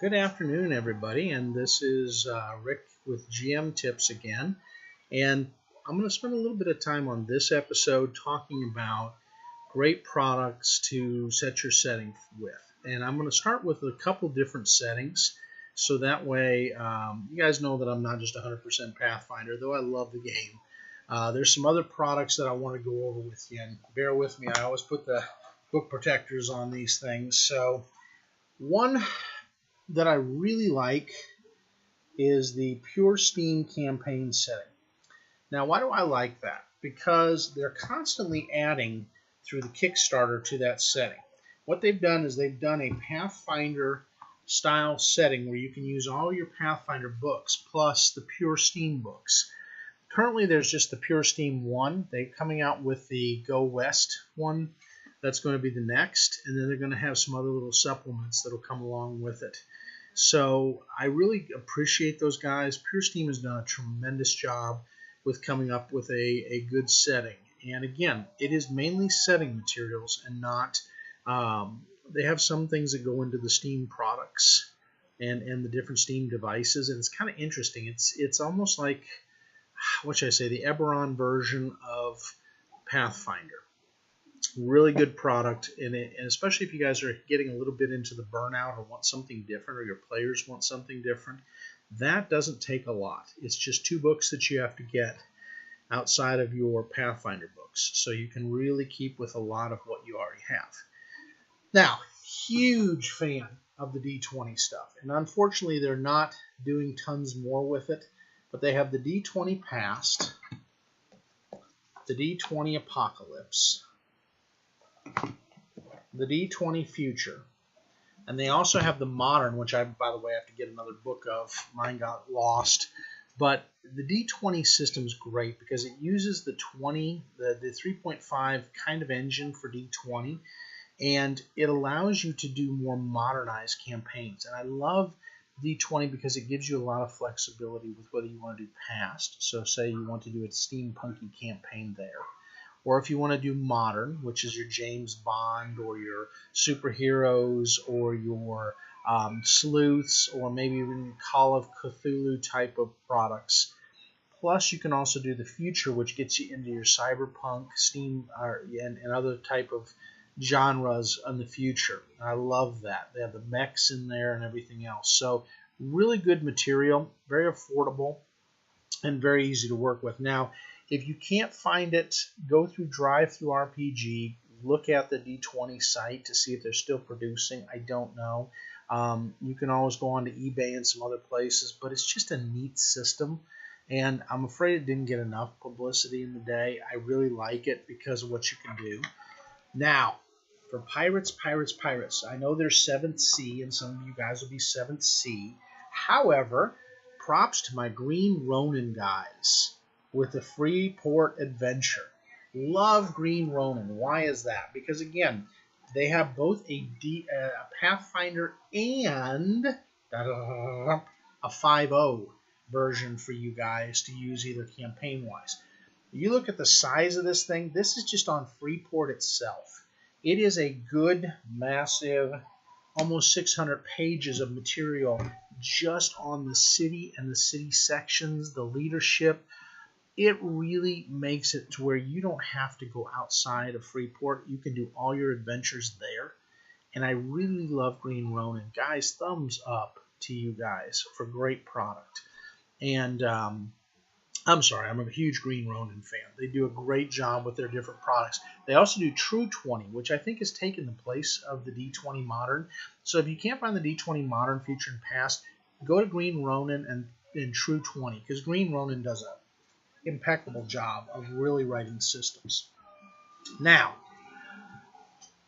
Good afternoon, everybody, and this is Rick with GM Tips again. And I'm going to spend a little bit of time on this episode talking about great products to set your setting with. And I'm going to start with a couple different settings, so that way you guys know that I'm not just 100% Pathfinder, though I love the game. There's some other products that I want to go over with you, and bear with me, I always put the book protectors on these things. So one that I really like is the Pure Steam campaign setting. Now, why do I like that? Because they're constantly adding through the Kickstarter to that setting. What they've done is they've done a Pathfinder style setting where you can use all your Pathfinder books plus the Pure Steam books. Currently, there's just the Pure Steam 1. They're coming out with the Go West one. That's going to be the next, and then they're going to have some other little supplements that will come along with it. So I really appreciate those guys. Pure Steam has done a tremendous job with coming up with a good setting. And again, it is mainly setting materials and not, they have some things that go into the Steam products and the different Steam devices. And it's kind of interesting. It's almost like, what should I say, the Eberron version of Pathfinder. Really good product, and especially if you guys are getting a little bit into the burnout or want something different, or your players want something different, that doesn't take a lot. It's just 2 books that you have to get outside of your Pathfinder books, so you can really keep with a lot of what you already have. Now, huge fan of the D20 stuff, and unfortunately they're not doing tons more with it, but they have the D20 Past, the D20 Apocalypse, the D20 Future, and they also have the Modern, which I, by the way, have to get another book of. Mine got lost. But the D20 system is great because it uses the 3.5 kind of engine for D20, and it allows you to do more modernized campaigns. And I love D20 because it gives you a lot of flexibility with whether you want to do past. So say you want to do a steampunky campaign there. Or if you want to do modern, which is your James Bond or your superheroes or your sleuths or maybe even Call of Cthulhu type of products. Plus, you can also do the future, which gets you into your cyberpunk, steam, and other type of genres in the future. And I love that. They have the mechs in there and everything else. So really good material, very affordable, and very easy to work with. Now, if you can't find it, go through DriveThru RPG, look at the D20 site to see if they're still producing. I don't know. You can always go on to eBay and some other places, but it's just a neat system, and I'm afraid it didn't get enough publicity in the day. I really like it because of what you can do. Now, for Pirates, I know there's 7th Sea, and some of you guys will be 7th Sea. However, props to my Green Ronin guys with the Freeport Adventure. Love Green Ronin. Why is that? Because again, they have both a Pathfinder and a 5.0 version for you guys to use either campaign-wise. You look at the size of this thing. This is just on Freeport itself. It is a good, massive, almost 600 pages of material just on the city and the city sections, the leadership. It really makes it to where you don't have to go outside of Freeport. You can do all your adventures there. And I really love Green Ronin. Guys, thumbs up to you guys for great product. And I'm sorry, I'm a huge Green Ronin fan. They do a great job with their different products. They also do True 20, which I think has taken the place of the D20 Modern. So if you can't find the D20 Modern, Future, and Past, go to Green Ronin and True 20, because Green Ronin does a impeccable job of really writing systems. Now,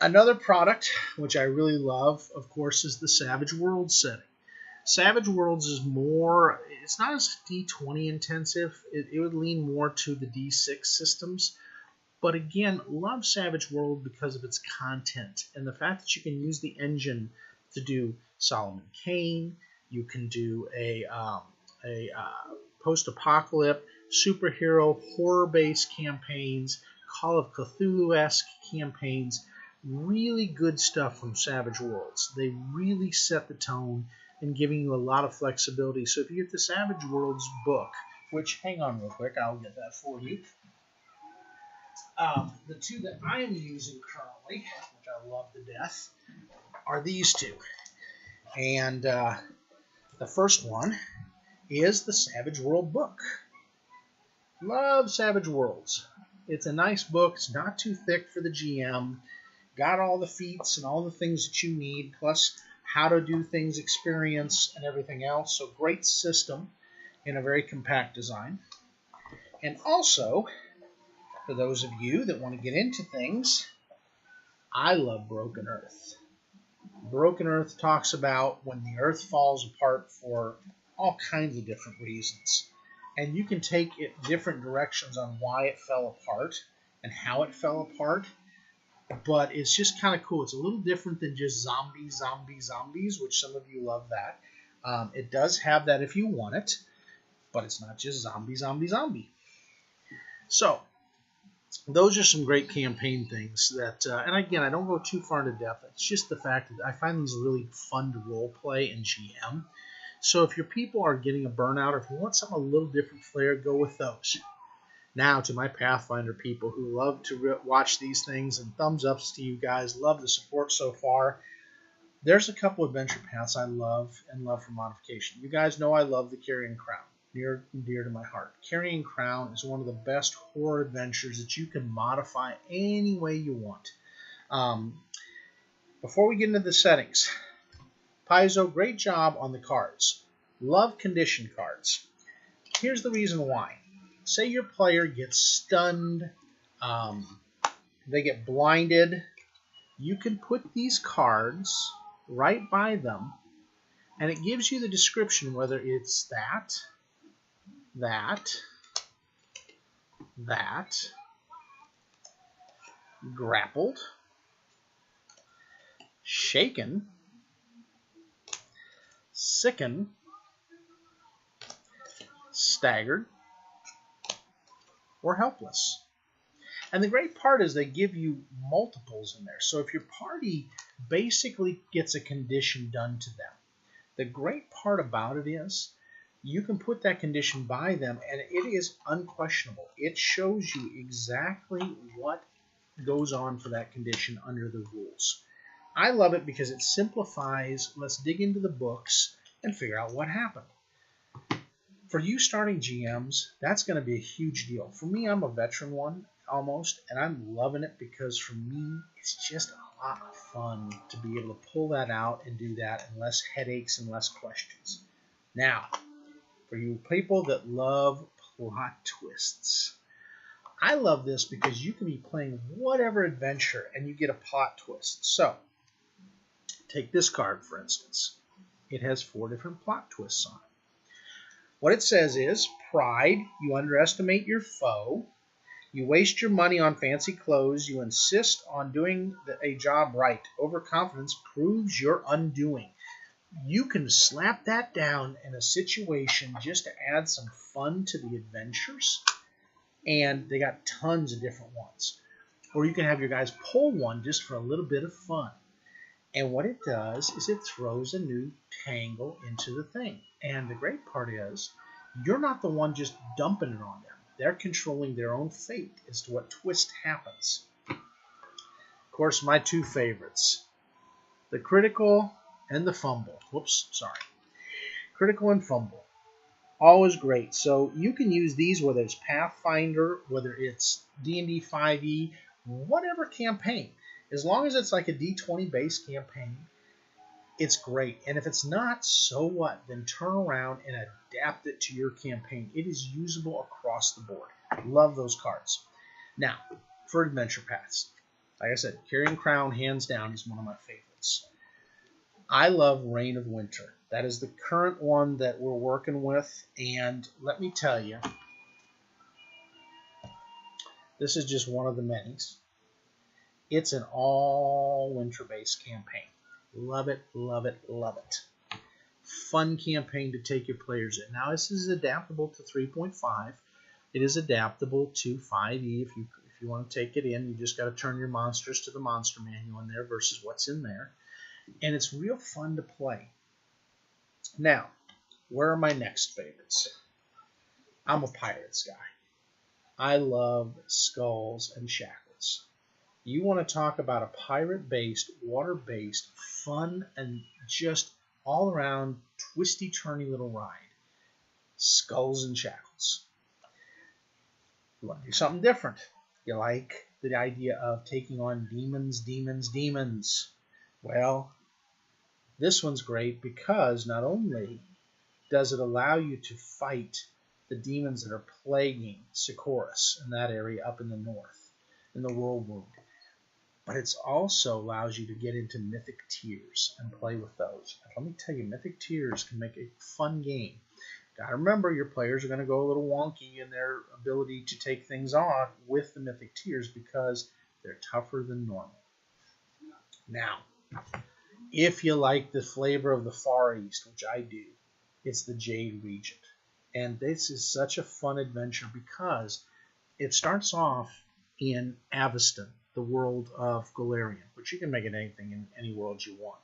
another product which I really love, of course, is the Savage Worlds setting. Savage Worlds is more, it's not as D20 intensive. It would lean more to the D6 systems. But again, love Savage World because of its content and the fact that you can use the engine to do Solomon Kane. You can do a post-apocalypse, superhero, horror-based campaigns, Call of Cthulhu-esque campaigns. Really good stuff from Savage Worlds. They really set the tone. and giving you a lot of flexibility. So if you get the Savage Worlds book, which, hang on real quick, I'll get that for you. The two that I am using currently, which I love to death, are these two. And the first one is the Savage World book. Love Savage Worlds. It's a nice book. It's not too thick for the GM. Got all the feats and all the things that you need, plus how to do things, experience, and everything else. So great system in a very compact design. And also, for those of you that want to get into things, I love Broken Earth. Broken Earth talks about when the earth falls apart for all kinds of different reasons. And you can take it different directions on why it fell apart and how it fell apart. But it's just kind of cool. It's a little different than just zombies, which some of you love that. It does have that if you want it, but it's not just zombie. So, those are some great campaign things that, and again, I don't go too far into depth. It's just the fact that I find these really fun to role play and GM. So if your people are getting a burnout, or if you want something a little different flair, go with those. Now to my Pathfinder people who love to watch these things, and thumbs ups to you guys. Love the support so far. There's a couple adventure paths I love and love for modification. You guys know I love the Carrion Crown. Near and dear to my heart. Carrion Crown is one of the best horror adventures that you can modify any way you want. Before we get into the settings, Paizo, great job on the cards. Love condition cards. Here's the reason why. Say your player gets stunned, they get blinded. You can put these cards right by them, and it gives you the description whether it's that, grappled, shaken, sicken, staggered, or helpless. And the great part is they give you multiples in there. So if your party basically gets a condition done to them, the great part about it is you can put that condition by them, and it is unquestionable. It shows you exactly what goes on for that condition under the rules. I love it because it simplifies, let's dig into the books and figure out what happened. For you starting GMs, that's going to be a huge deal. For me, I'm a veteran one almost, and I'm loving it because for me, it's just a lot of fun to be able to pull that out and do that, and less headaches and less questions. Now, for you people that love plot twists, I love this because you can be playing whatever adventure and you get a plot twist. So, take this card for instance. It has 4 different plot twists on it. What it says is, pride, you underestimate your foe. You waste your money on fancy clothes. You insist on doing a job right. Overconfidence proves your undoing. You can slap that down in a situation just to add some fun to the adventures. And they got tons of different ones. Or you can have your guys pull one just for a little bit of fun. And what it does is it throws a new tangle into the thing. And the great part is, you're not the one just dumping it on them. They're controlling their own fate as to what twist happens. Of course, my 2 favorites. The critical and the fumble. Critical and fumble. Always great. So you can use these whether it's Pathfinder, whether it's D&D 5e, whatever campaign. As long as it's like a D20 based campaign, it's great. And if it's not, so what? Then turn around and adapt it to your campaign. It is usable across the board. Love those cards. Now, for adventure paths. Like I said, Carrion Crown, hands down, is one of my favorites. I love Reign of Winter. That is the current one that we're working with. And let me tell you, this is just one of the many. It's an all winter-based campaign. Love it, love it, love it. Fun campaign to take your players in. Now, this is adaptable to 3.5. It is adaptable to 5e if you want to take it in. You just got to turn your monsters to the monster manual in there versus what's in there. And it's real fun to play. Now, where are my next favorites? I'm a pirates guy. I love Skulls and Shackles. You want to talk about a pirate-based, water-based, fun, and just all-around twisty-turny little ride. Skulls and Shackles. You want to do something different. You like the idea of taking on demons, demons, demons. Well, this one's great because not only does it allow you to fight the demons that are plaguing Sikoris in that area up in the north, in the Whirlwound, but it also allows you to get into Mythic Tiers and play with those. And let me tell you, Mythic Tiers can make a fun game. Gotta remember, your players are going to go a little wonky in their ability to take things on with the Mythic Tiers because they're tougher than normal. Now, if you like the flavor of the Far East, which I do, it's the Jade Regent. And this is such a fun adventure because it starts off in Aveston, the world of Golarion, which you can make it anything in any world you want.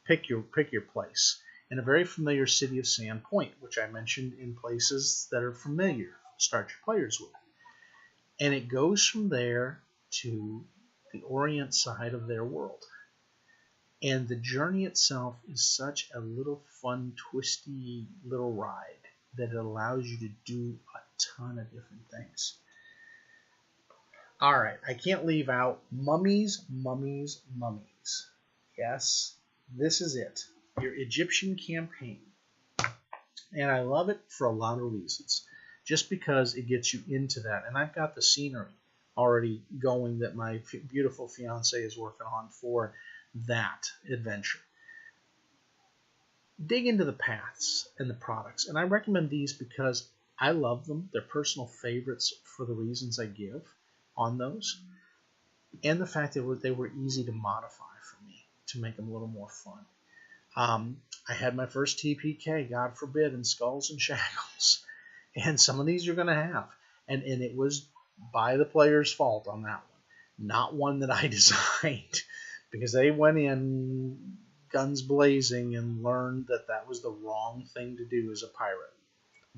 Pick your place. In a very familiar city of Sand Point, which I mentioned in places that are familiar. Start your players with. And it goes from there to the Orient side of their world. And the journey itself is such a little fun, twisty little ride that it allows you to do a ton of different things. All right, I can't leave out mummies, mummies, mummies. Yes, this is it. Your Egyptian campaign. And I love it for a lot of reasons. Just because it gets you into that. And I've got the scenery already going that my beautiful fiance is working on for that adventure. Dig into the paths and the products. And I recommend these because I love them. They're personal favorites for the reasons I give on those. And the fact that they were easy to modify for me to make them a little more fun. I had my first TPK, God forbid, in Skulls and Shackles. And some of these you're going to have. And it was by the player's fault on that one. Not one that I designed. Because they went in guns blazing and learned that that was the wrong thing to do as a pirate.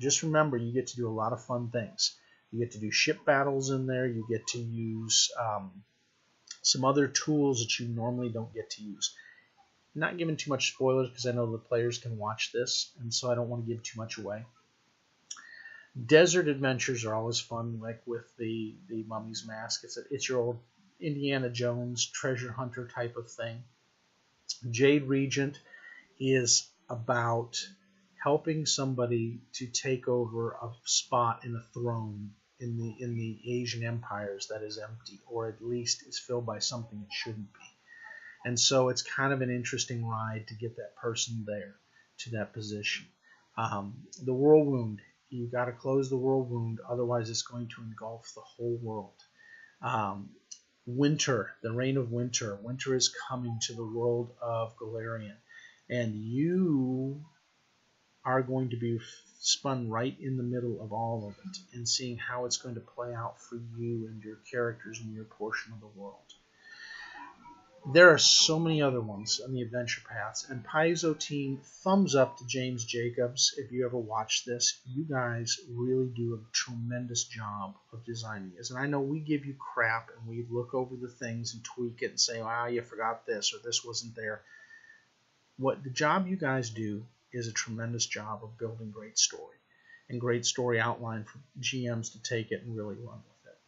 Just remember, you get to do a lot of fun things. You get to do ship battles in there. You get to use some other tools that you normally don't get to use. Not giving too much spoilers because I know the players can watch this, and so I don't want to give too much away. Desert adventures are always fun, like with the Mummy's Mask. It's your old Indiana Jones treasure hunter type of thing. Jade Regent is about helping somebody to take over a spot in a throne in the Asian empires that is empty, or at least is filled by something it shouldn't be. And so it's kind of an interesting ride to get that person there to that position. The Whirlwound, you got to close the Whirlwound, otherwise it's going to engulf the whole world. Winter, the reign of winter. Winter is coming to the world of Golarion, and you are going to be spun right in the middle of all of it and seeing how it's going to play out for you and your characters in your portion of the world. There are so many other ones on the adventure paths, and Paizo team, thumbs up to James Jacobs. If you ever watch this, you guys really do a tremendous job of designing this. And I know we give you crap and we look over the things and tweak it and say, you forgot this or this wasn't there. What the job you guys do is a tremendous job of building great story and great story outline for GMs to take it and really run with it.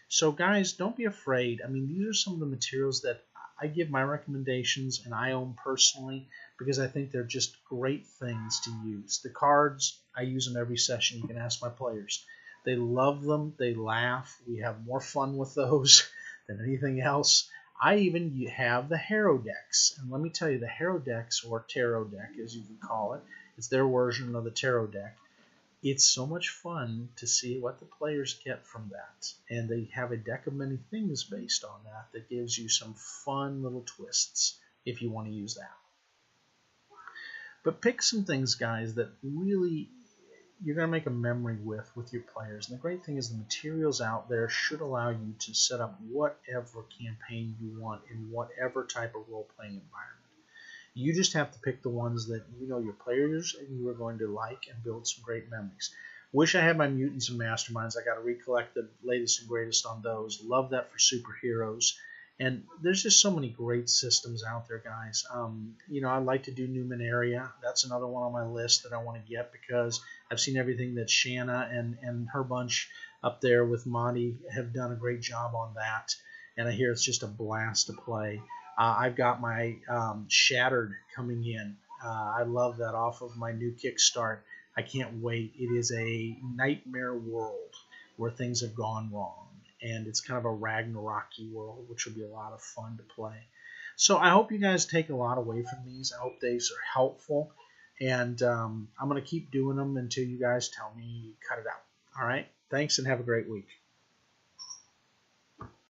So guys, don't be afraid. I mean, these are some of the materials that I give my recommendations and I own personally because I think they're just great things to use. The cards, I use them every session. You can ask my players. They love them. They laugh. We have more fun with those than anything else. I even have the Hero decks. And let me tell you, the Hero decks, or Tarot deck as you can call it, it's their version of the Tarot deck. It's so much fun to see what the players get from that. And they have a deck of many things based on that gives you some fun little twists if you want to use that. But pick some things, guys, that really you're going to make a memory with your players. And the great thing is the materials out there should allow you to set up whatever campaign you want in whatever type of role-playing environment. You just have to pick the ones that you know your players and you are going to like and build some great memories. Wish I had my mutants and masterminds. I got to recollect the latest and greatest on those. Love that for superheroes. And there's just so many great systems out there, guys. You know, I'd like to do Numenaria. That's another one on my list that I want to get because I've seen everything that Shanna and her bunch up there with Monty have done a great job on that. And I hear it's just a blast to play. I've got my Shattered coming in. I love that off of my new Kickstart. I can't wait. It is a nightmare world where things have gone wrong. And it's kind of a Ragnarok-y world, which will be a lot of fun to play. So I hope you guys take a lot away from these. I hope these are helpful. And I'm going to keep doing them until you guys tell me cut it out. All right? Thanks and have a great week.